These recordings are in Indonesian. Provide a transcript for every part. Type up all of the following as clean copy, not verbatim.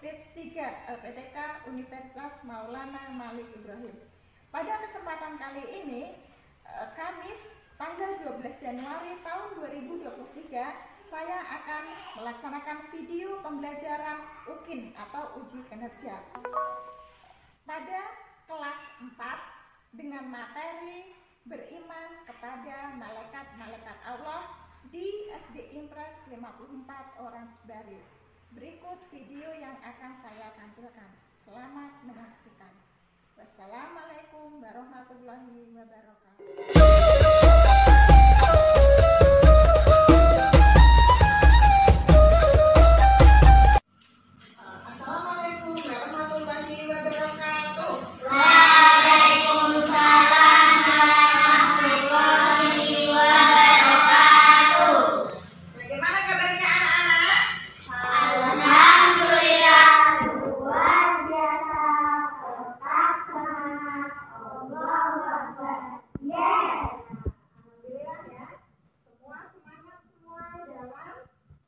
Batch 3 LPTK Universitas Maulana Malik Ibrahim. Pada kesempatan kali ini, Kamis tanggal 12 Januari tahun 2023, saya akan melaksanakan video pembelajaran UKIN atau uji kinerja pada kelas 4 dengan materi beriman kepada malaikat-malaikat Allah di SD Impres 54 Oransbaru. Berikut video yang akan saya tampilkan. Selamat menyaksikan. Wassalamualaikum warahmatullahi wabarakatuh.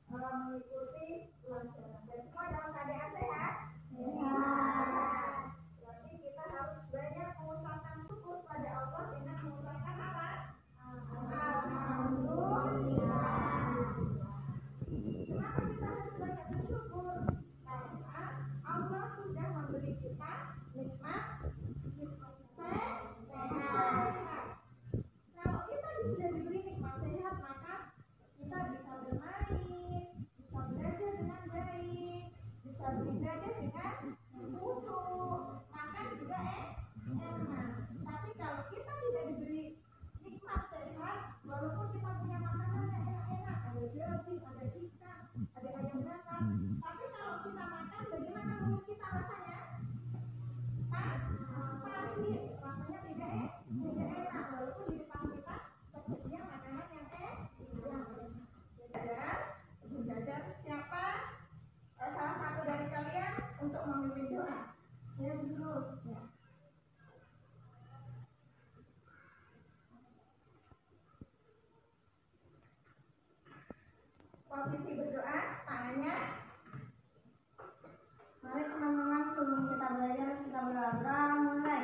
Mengikuti pelajaran dan semua dalam keadaan sehat. Berarti kita harus banyak mengucapkan syukur pada Allah dengan mengucapkan apa? Alhamdulillah. Kenapa kita harus banyak bersyukur? Karena Allah sudah memberi kita nikmat sehat. Kalau kita sudah diberi nikmat sehat, maka kita bisa bermain, bisa belajar dengan baik, bisa beribadah dengan khusyuk, makan juga enak. Tapi kalau kita tidak diberi nikmat sehat, walaupun kita punya makanan yang enak-enak, ada daging, ada ikan, ada ayam bakar, tapi kalau kita makan, bagaimana menurut kita rasanya? Pahit, rasanya tidak enak, walaupun di depan kita tersedia makanan yang enak. Belajar siapa salah satu dari kalian untuk memimpin doa? Ya dulu. Ya. Posisi berdoa, tangannya. Mari teman-teman, sebelum kita belajar, kita berdoa. Mulai.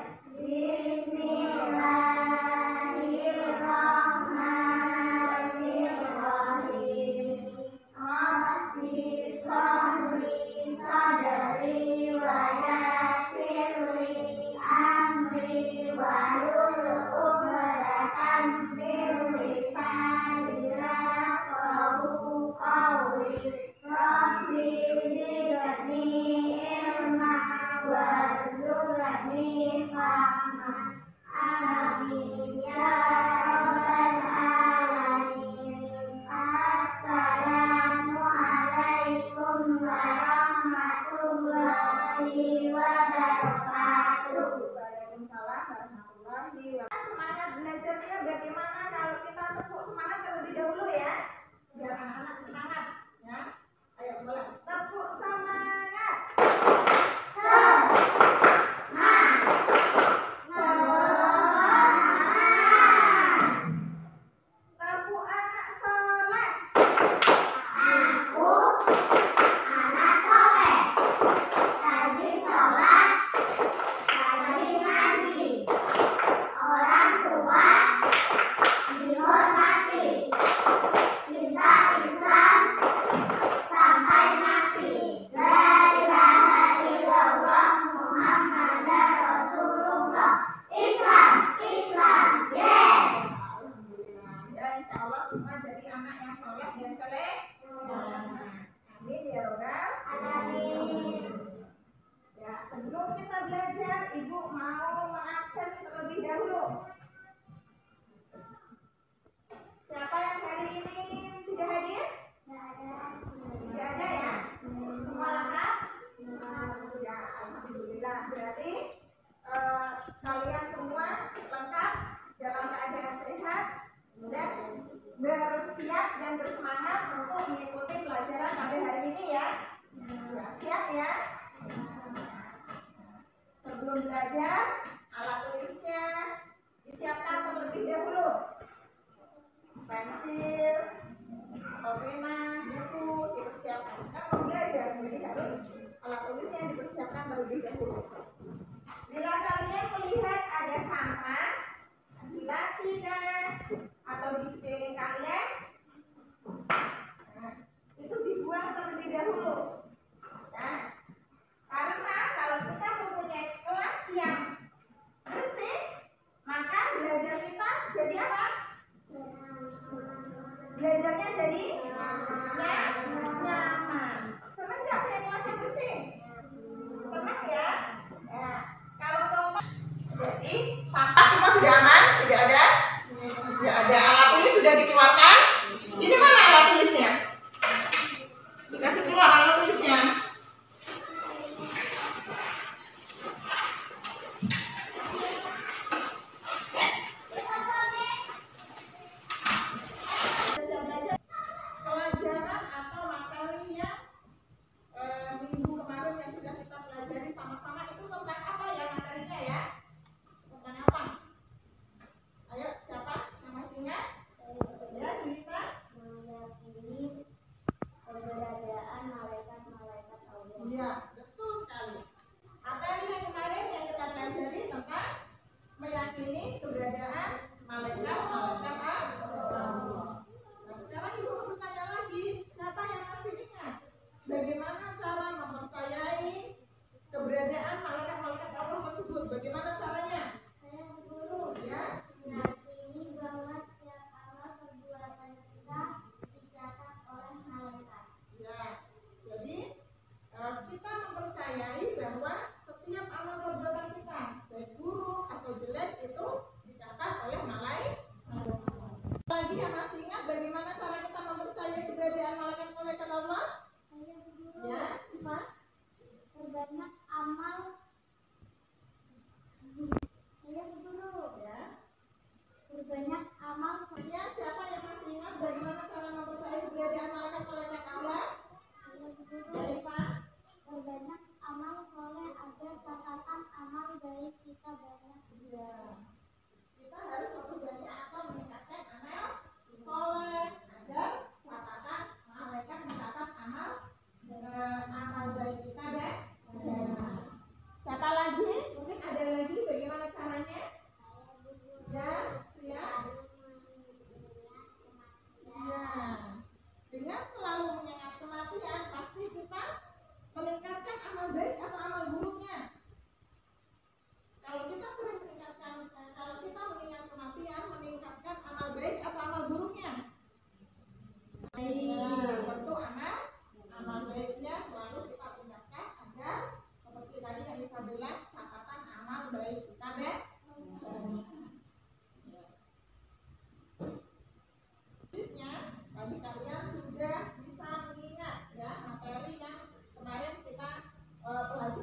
Semangat belajarnya bagaimana kalau kita tepuk semangat terlebih dahulu ya, biar anak-anak semangat ya. Ayo mulai, tepuk semangat. Tepuk anak soleh. Aku anak soleh, rajin sholat, rajin ngaji. Orang tua dihormati, cinta Islam sampai mati. La ilaha illallah Muhammadar Rasulullah. Islam, Islam, yes. Alhamdulillah. Ya, insya Allah semua jadi anak yang soleh dan soleh. Amin ya robbal alamin. Ya, sebelum kita belajar, Ibu mau mengabsen terlebih dahulu. Siapa yang hari ini tidak hadir? Tidak ada ya? Semua lengkap? Ya, alhamdulillah. Berarti kalian semua lengkap dalam keadaan sehat dan bersiap dan bersemangat untuk mengikuti pelajaran pada hari ini ya. Ya, siap ya? Sebelum belajar, alat tulisnya disiapkan terlebih dahulu. Pensil, pena, buku dipersiapkan. Kan mau belajar, jadi harus alat tulisnya dipersiapkan terlebih dahulu. Bila kalian melihat ada sampah di laci atau di sekeliling kalian, itu dibuang terlebih dahulu. Nah, karena kalau kita mempunyai kelas yang bersih, maka belajar kita jadi apa? Belajarnya jadi nyaman. Senang nggak punya kelas yang bersih? Senang ya? Ya. Kalau kelompok, jadi sampah semua sudah aman, tidak ada alat tulis sudah dikeluarkan. Ini mana alat tulisnya? Dikasih keluar alat tulisnya. Pelajaran atau materi yang minggu kemarin yang sudah kita pelajari sama-sama itu tentang apa ya materinya ya? Tentang apa? Ayo, siapa yang masih ingat? Ya, cerita. Meyakini keberadaan malaikat-malaikat Allah. Iya, betul sekali. Materi yang kemarin yang kita pelajari tentang meyakini keberadaan malaikat-malaikat Allah. Nah, sekarang ibu mau bertanya lagi, siapa yang masih ingat bagaimana cara mempercayai keberadaan malaikat-malaikat Allah tersebut? Bagaimana caranya? Saya guru. Ya. Meyakini bahwa setiap amal perbuatan kita dicatat oleh malaikat. Ya. Jadi kita mempercayai bahwa setiap amal perbuatan kita, baik buruk atau jelek, itu dicatat oleh malaikat. Lagi yang masih ingat bagaimana cara kita mempercayai keberadaan malaikat-malaikat Allah? Saya guru. Ya, Iva. Perbanyak amal. Saya guru. Ya. Perbanyak amal. Ya, siapa yang masih ingat bagaimana cara mempercayai keberadaan malaikat-malaikat Allah? Saya guru. Ya, Iva. Perbanyak amal soleh agar catatan amal baik kita banyak. Ya. Kita harus memperbanyak atau meningkatkan amal soleh agar catatan malaikat mencatat amal baik kita banyak. Siapa lagi? Mungkin ada lagi bagaimana caranya? Ya, ya. Ya. Dengan selalu mengingat kematian, pasti kita meningkatkan amal baik atau amal buruknya. Kalau kita sering kalau kita mengingat kematian, meningkatkan amal baik atau amal buruknya? Tentu amal baiknya selalu kita tingkatkan agar seperti tadi yang kita bilang, catatan amal baik kita banyak. Tadi kalian sudah bisa mengingat ya materi yang kemarin kita pelajari.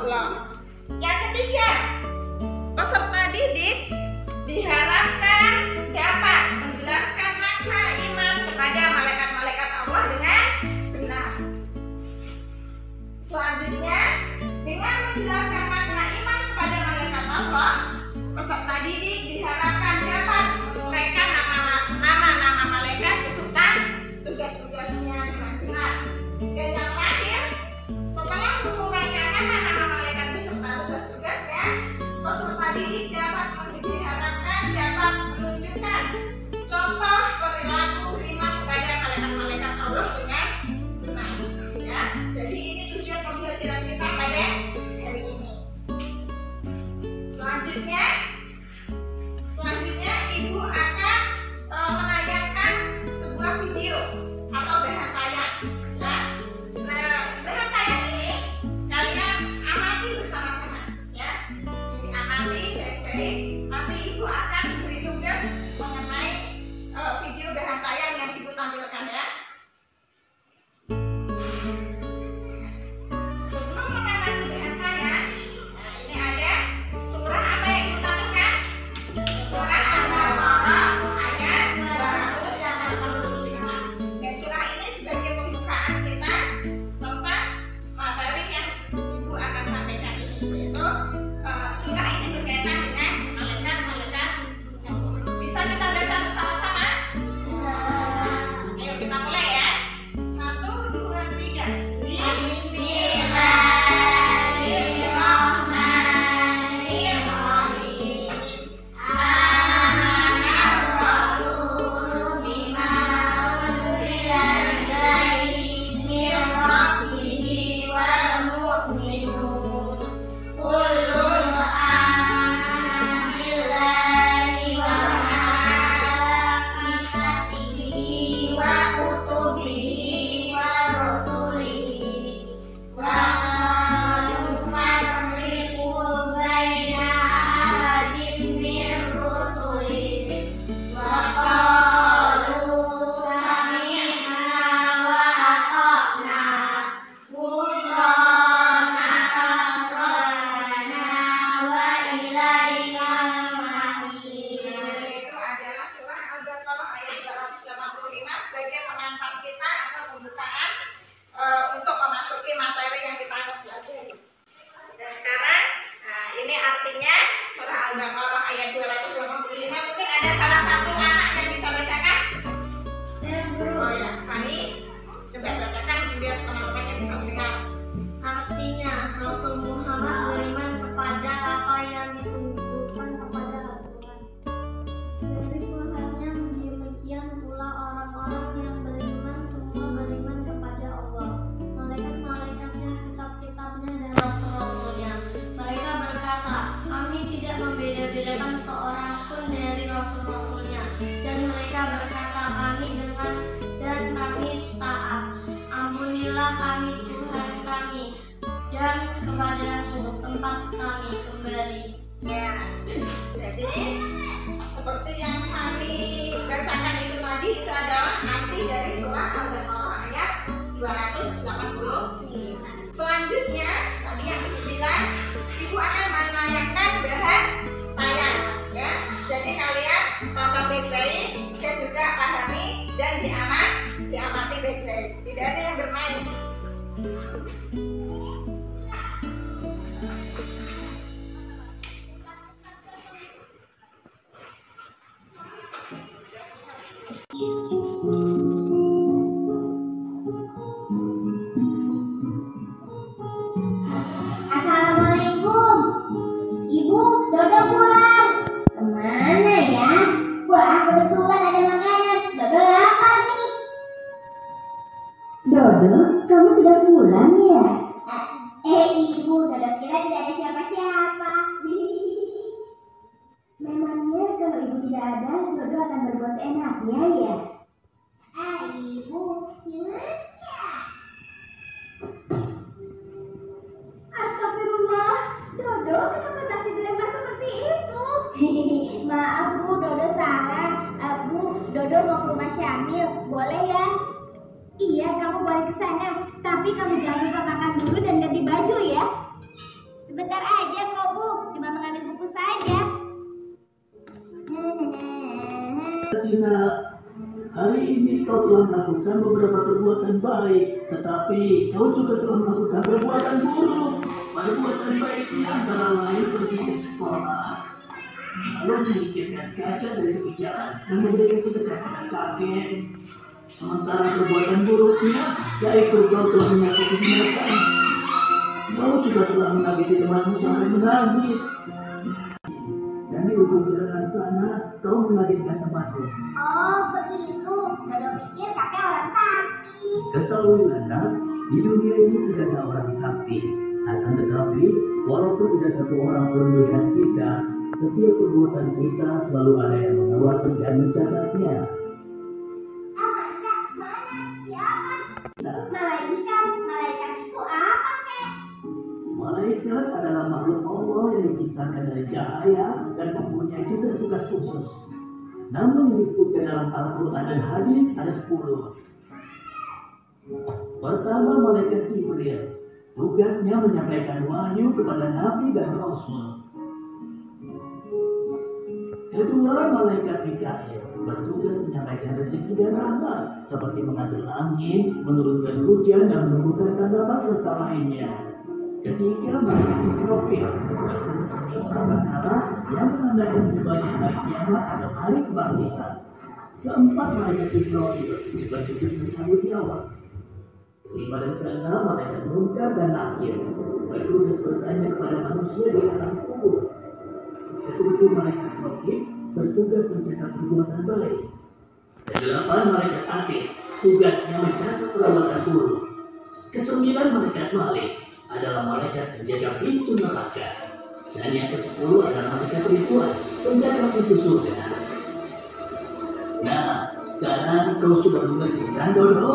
Allah. Yang ketiga, peserta didik diharapkan dapat menjelaskan makna iman kepada malaikat-malaikat Allah dengan benar. Selanjutnya, dengan menjelaskan makna iman kepada malaikat Allah, peserta didik diharapkan dapat menguraikan nama-nama malaikat beserta tugas-tugasnya dengan benar. Dan yang terakhir, setelah menguraikan nama-nama malaikat beserta tugas-tugasnya, peserta didik diharapkan dapat menunjukkan contoh perilaku beriman kepada malaikat-malaikat Allah dengan benar. Ya, jadi ini tujuan pembelajaran kita pada hari ini. Selanjutnya Ibu akan menayangkan sebuah video atau bahan tayang. Ya. Nah, bahan tayang ini kalian amati bersama-sama, ya. Diamati baik-baik. Nanti Ibu akan beri tugas mengenai video bahan tayang yang Ibu tampilkan, ya. Sebelum mengamati bahan tayang, nah ini ada surah apa yang Ibu tampilkan? Surah Al-Baqarah ayat 285. Dan surah ini sebagai pembukaan kita tentang materi yang Ibu akan sampaikan ini, yaitu surah ini berkaitan dengan malaikat-malaikat. Bisa kita baca bersama-sama? Bisa. Ayo kita mulai, ya. 1, 2, 3. Bismillahirrahmanirrahim. Amanar rasulu bima unzila ilaihi min rabbihi wal mu'minun. Kullun amana billahi wa malaikatihi wa kutubihi wa rusulihi wa la nufarriqu baina ahadin min rusulihi wa qalu sami'na wa ata'na ghufranaka rabbana wa ilaikal masir. Itu adalah surah Al-Baqarah ayat 285 sebagai pengantar kita atau pembukaan untuk memasuki materi yang kita akan pelajari. Dan sekarang, nah ini artinya surah Al-Baqarah ayat 285. Mungkin ada salah satu anak yang bisa bacakan? Oh ya, Fani, coba bacakan biar teman-temannya bisa mendengar. Artinya, Rasul Muhammad beriman kepada apa yang ditunjukkan kepada Al-Quran. Dari Tuhannya demikian pula orang-orang yang beriman semua beriman kepada Allah, malaikat-malaikatnya, kitab-kitabnya, dan rasul-rasulnya. Mereka berkata, kami tidak membeda-bedakan seorang pun dari rasul-rasulnya. Dan mereka berkata, kami dengar dan kami taat. Ampunilah kami Tuhan kami, dan kepadamu tempat kami kembali. Ya, jadi seperti yang kami bacakan itu tadi, itu adalah arti dari surah Al-Baqarah ayat 285. Selanjutnya, tadi yang Ibu bilang, Ibu akan menayangkan bahan tayang, ya. Jadi kalian tonton baik-baik dan juga pahami dan diamati baik-baik. Tidak ada yang bermain. Assalamualaikum. Ibu, Dodo pulang. Kemana ya? Wah, kebetulan ada makanan. Dodo lapar nih. Dodo, kamu sudah pulang ya? Ibu, Dodo kira tidak ada siapa-siapa. Memangnya kalau ibu tidak ada, Dodo akan berbuat enaknya ya? Ibu, astagfirullah, Dodo kenapa kasih dilempar seperti itu? Maaf Bu, Dodo salah. Bu, Dodo mau ke rumah Syamil, boleh ya? Iya, kamu boleh ke sana, tapi kamu jangan lupa makan dulu dan ganti baju ya. Nak, hari ini kau telah melakukan beberapa perbuatan baik, tetapi kau juga telah melakukan perbuatan buruk. Perbuatan baiknya antara lain pergi ke sekolah, lalu menyingkirkan kaca dari tepi jalan dan memberikan sedekah pada kakek. Sementara perbuatan buruknya, yaitu kau telah menyakiti binatang. Kau juga telah menyakiti temanmu sampai menangis. Dan di ujung jalan sana, kau mengagetkan temanmu. Oh, begitu. Dodo pikir kakek orang sakti. Ketahuilah nak, di dunia ini tidak ada orang sakti. Akan tetapi, walaupun tidak satu orang pun melihat kita, setiap perbuatan kita selalu ada yang mengawasi dan mencatatnya. Mana? Siapa? Nah, Malaikat itu apa, kek? malaikat adalah makhluk Allah yang diciptakan dari cahaya dan mempunyai tugas-tugas khusus. Namun yang disebutkan dalam Al-Quran dan hadis ada 10. Pertama, malaikat Jibril. Tugasnya menyampaikan wahyu kepada Nabi dan Rasul. Kedua, malaikat Mikail bertugas menyampaikan rezeki dan rahmat, seperti mengatur angin, menurunkan hujan, dan menumbuhkan tanaman serta lainnya. Ketiga, malaikat Israfil bertugas mengisap perkara yang menandakan tibanya hari kiamat atau hari kebangkitan. Keempat, malaikat Israfil bertugas mencabut nyawa. Kelima dan keenam, malaikat Munkar dan Nakir bertugas bertanya kepada manusia di alam kubur. Ketujuh, malaikat Raqib bertugas mencatat perbuatan baik. Kedelapan, malaikat Atid tugasnya mencatat perbuatan buruk. Kesembilan, malaikat Malik adalah malaikat penjaga pintu neraka. Dan yang ke-10 adalah malaikat Ridwan, penjaga pintu surga. Nah, sekarang kau sudah mengerti kan, Dodo?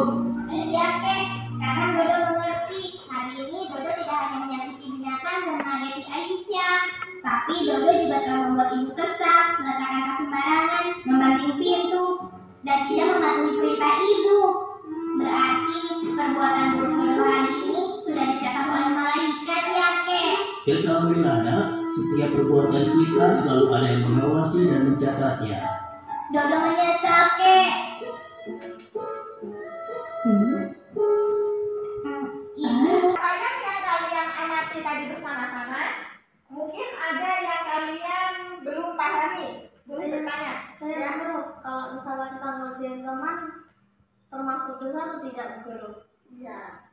Iya, kek. Sekarang Dodo mengerti. Hari ini Dodo tidak hanya menyakiti binatang dan mengageti Aisyah, tapi Dodo juga telah membuat ibu kesal, meletakkan tas sembarangan, membanting pintu, dan tidak mematuhi perintah ibu. Berarti perbuatan buruk Dodo hari ini sudah dicatat oleh malaikat, ya, kek? Ketahuilah nak, setiap perbuatan kita selalu ada yang mengawasi dan mencatatnya. Dodo menyesal, kek. Ibu. Ayat yang kalian amati tadi bersama-sama, mungkin ada yang kalian belum pahami, belum bertanya. Saya guru, kalau misalnya kita ngerjain teman, termasuk dosa atau tidak, guru? Iya.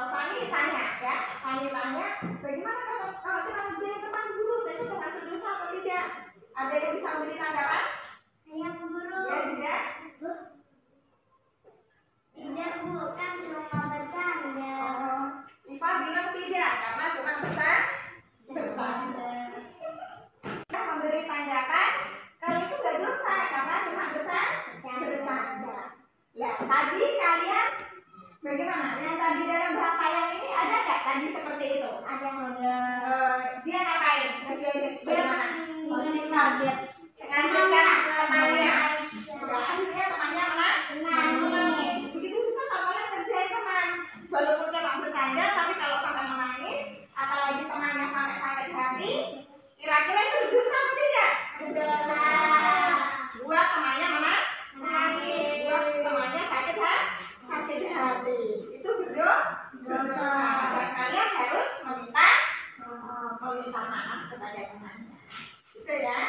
Fani tanya ya, Fani tanya, bagaimana kalau kita ngerjain teman guru, itu termasuk dosa atau tidak? Ada yang bisa memberi tanggapan? Iya, guru. Ya, tidak. Tidak, Bu, kan cuma bercanda. Iva bilang tidak, karena cuma bercanda. Memberi tanggapan, kalau itu nggak dosa, karena cuma bercanda. Ya, tadi kalian bagaimana? Yang tadi dalam bahasa ini ada nggak tadi seperti itu? Ada. Dia ngapain? Bagaimana? Target. Ngajarkan temannya. Ya, akhirnya temannya menangis. Begitu juga kalau kalian kerjain teman, walaupun cuma bercanda, tapi kalau sampai menangis, apalagi temannya sampai sakit hati, kira-kira itu dosa atau tidak? Dosa. Buat temannya menangis, buat temannya sakit hati. Itu berdosa. Dan kalian harus meminta maaf kepada temannya. Gitu ya.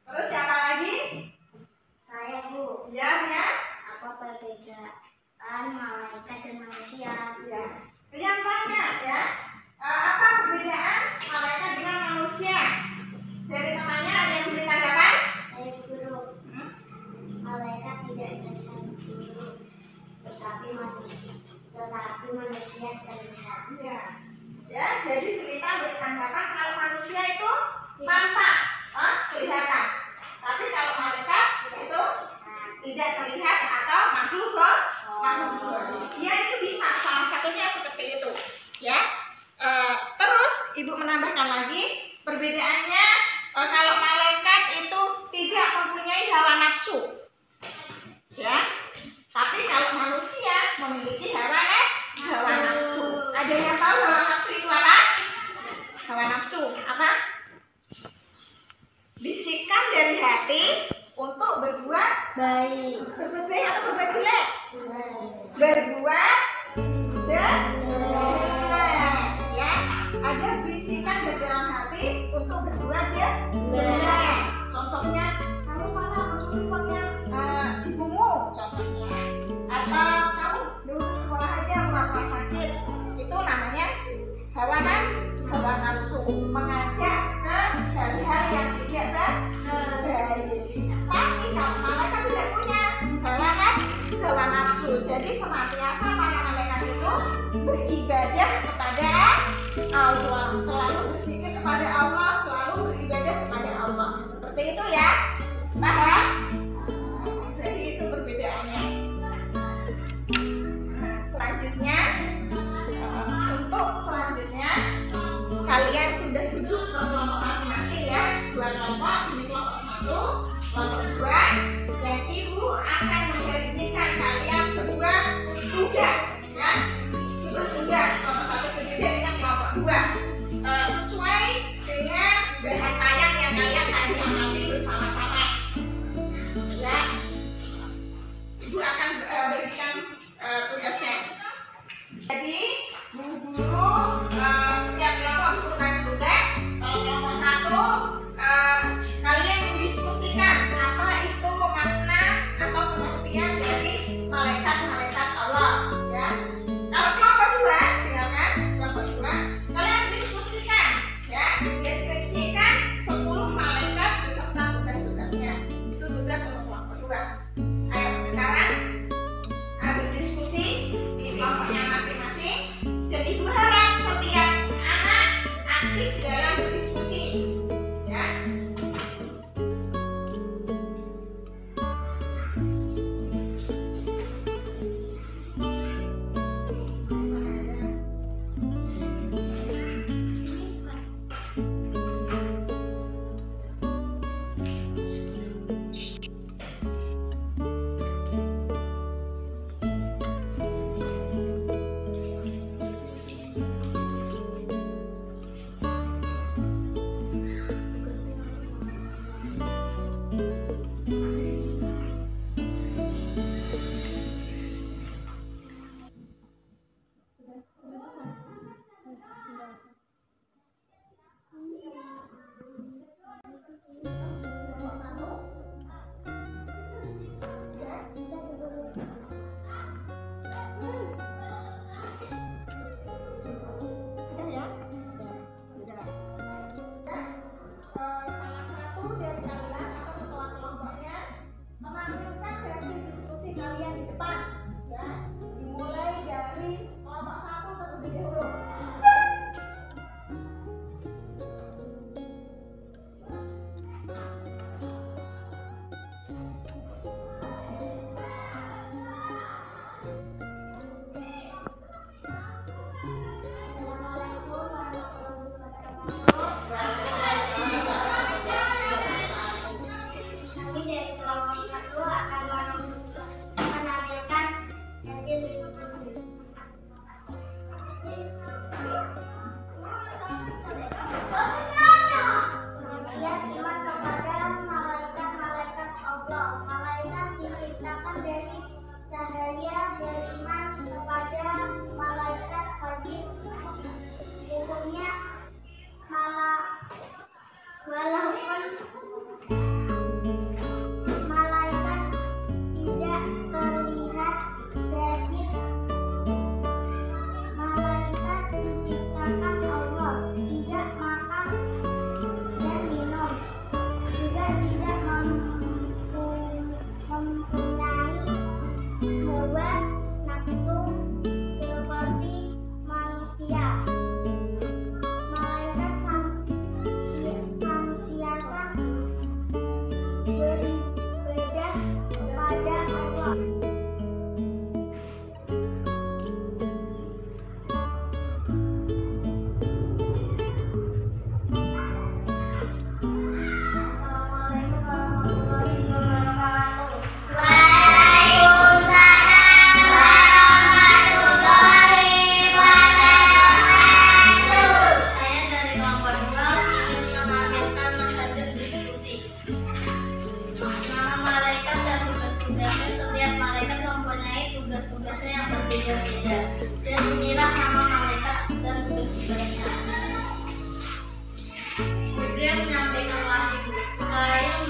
Terus siapa lagi? Saya, Bu. Iya, ya. Apa perbedaan malaikat dan manusia? Ya. Yang tanya ya, apa perbedaan malaikat dengan manusia? Dari temannya ada yang beri tanggapan? Saya, guru. Malaikat tidak bisa guru, tetapi manusia terlihat. Iya. Ya, jadi cerita beri tanggapan kalau manusia itu nampak, kelihatan. Tapi kalau malaikat itu tidak terlihat atau makhluk. Ya, itu bisa salah satunya seperti itu. Ya. Terus ibu menambahkan lagi perbedaannya, kalau malaikat itu tidak mempunyai hawa nafsu. Ya. Tapi kalau manusia memiliki hawa nafsu. Ada yang tahu hawa nafsu itu apa? Hawa nafsu apa? Bisikan dari hati untuk berbuat Baik. Berbuat baik atau berbuat jelek? Berbuat jelek. Ya, ada bisikan di dalam hati untuk berbuat jelek. Contohnya, kamu salah mencuri uangnya ibumu, contohnya. Atau kamu di sekolah aja pura-pura sakit. Itu namanya hawa nafsu, mengajak ke hal-hal yang tidak baik. Tapi kalau malaikat tidak punya hawa nafsu, jadi senantiasa para malaikat itu beribadah kepada Allah, selalu berzikir kepada Allah, selalu beribadah kepada Allah. Seperti itu ya, paham? Jadi itu perbedaannya. Selanjutnya, kalian sudah duduk ke kelompok masing-masing ya, 2 kelompok, ini kelompok 1, kelompok 2, dan ibu akan memberikan kalian sebuah tugas ya, sebuah tugas. Kelompok 1 berbeda dengan kelompok 2, sesuai dengan bahan tayang yang kalian tadi amati bersama-sama ya. Ibu akan berikan tugasnya. Jadi guru setiap kelompok guru kasih tugas. Kalau kelompok 1 kalian mendiskusikan apa itu makna atau pengertian dari malaikat Allah ya. Kalau kelompok 2, dengarkan, kelompok 2 kalian mendiskusikan ya, deskripsikan 10 malaikat beserta tugas-tugasnya. Itu tugas untuk kelompok 2. Ayo sekarang berdiskusi di kelompoknya masing-masing, dan ibu harap setiap anak aktif dalam berdiskusi ya.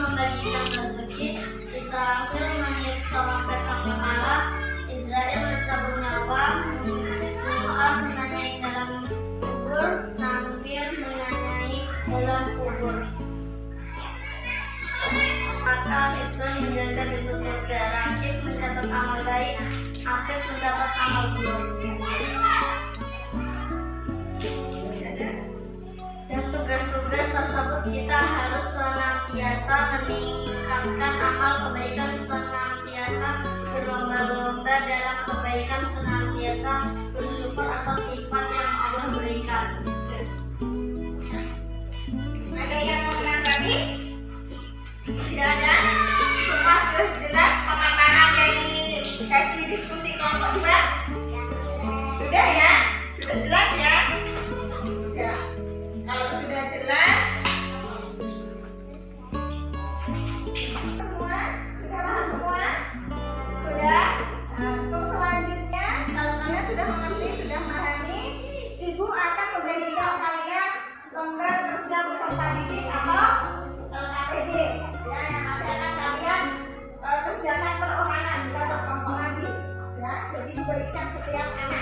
membagikan rezeki, Israfil meniup trompet sangkakala, Israel mencabut nyawa, Mu'ab menanyai dalam kubur, Nangkir menanyai dalam kubur. Maka Hitler menjaga pintu surga, Rakib mencatat amal baik, Atid mencatat amal buruk. Dan tugas-tugas tersebut kita harus senantiasa meningkatkan amal kebaikan, senantiasa berlomba-lomba dalam kebaikan, senantiasa bersyukur atas nikmat yang Allah berikan. Ada yang mau menang lagi? Tidak ada? Semua sudah jelas pemaparan dari kasih diskusi kelompok 2? Sudah ya? Sudah jelas ya? Sudah. Kalau sudah jelas, semua? Sudah paham semua? Sudah? Untuk selanjutnya, kalau kalian sudah mengerti, sudah memahami, Ibu akan memberikan kalian lembar kerja peserta didik atau KPD, ya, yang nanti akan kalian kerjakan perorangan, bukan berkelompok lagi, ya. Jadi diberikan setiap anak.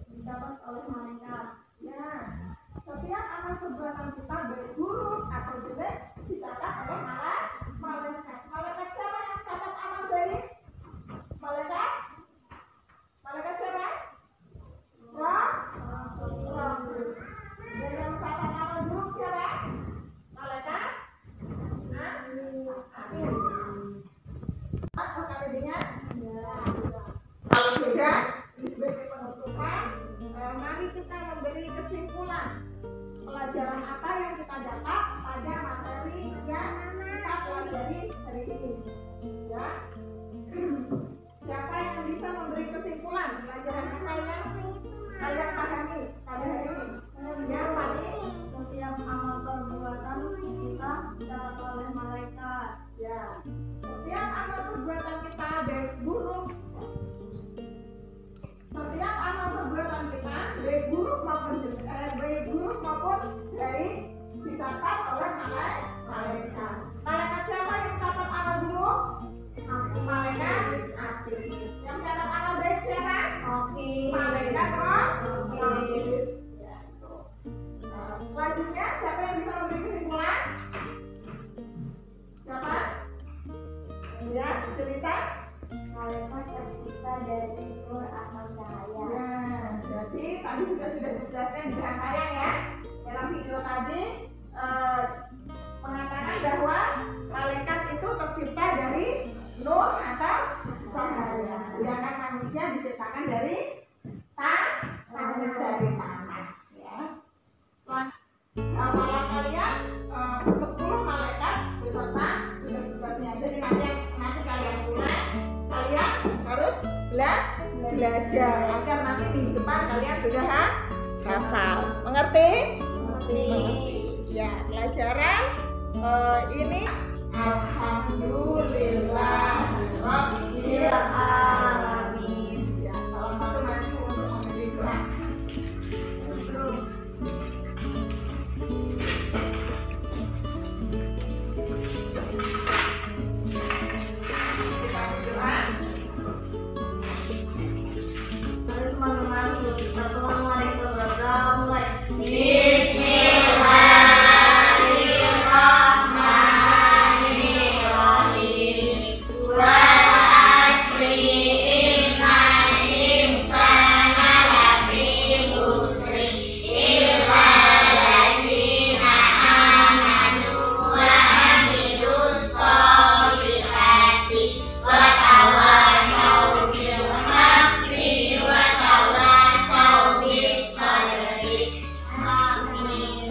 Didapat oleh malaikat. Ya, setiap amal perbuatan kita baik buruk atau jelek dicatat oleh malaikat. Malaikat siapa yang catat amal baik? Malaikat? Malaikat siapa? Rasul. Dan yang catat amal buruk siapa? Malaikat? Akhir. Apa KPD-nya? Kalau sudah sebagai penutupan, mari kita memberi kesimpulan pelajaran apa yang kita dapat pada materi yang kita pelajari hari ini. Ya, siapa yang bisa memberi kesimpulan pelajaran apa yang kalian pahami pada hari ini? Ya, Fani. Setiap amal perbuatan kita dicatat oleh malaikat. Ya, setiap amal perbuatan kita baik buruk. Setiap amal perbuatan kita, baik buruk maupun baik, dicatat oleh malaikat. Malaikat siapa yang catat amal buruk? Malaikat Atid. Yang catat amal baik siapa? Malaikat Rakib. Selanjutnya, siapa yang bisa memberi kesimpulan? Siapa? Ya, cerita. Malaikat tercipta dari nur akal cahaya. Nah, jadi tadi sudah dijelaskan di rangkaian ya. Dalam video tadi mengatakan bahwa malaikat itu tercipta dari nur atau cahaya. Sedangkan manusia diciptakan dari tanah. Ya. Malah kalian 10 malaikat beserta tugas-tugasnya. Jadi nanti kalian mulai. Kalian harus belajar agar nanti di depan kalian sudah hafal. Mengerti? Ya, pelajaran ini alhamdulillahirabbil alamin. Ya, salah satu nanti untuk memberi doa. Kita berdoa. Mari kita mulai. Amin.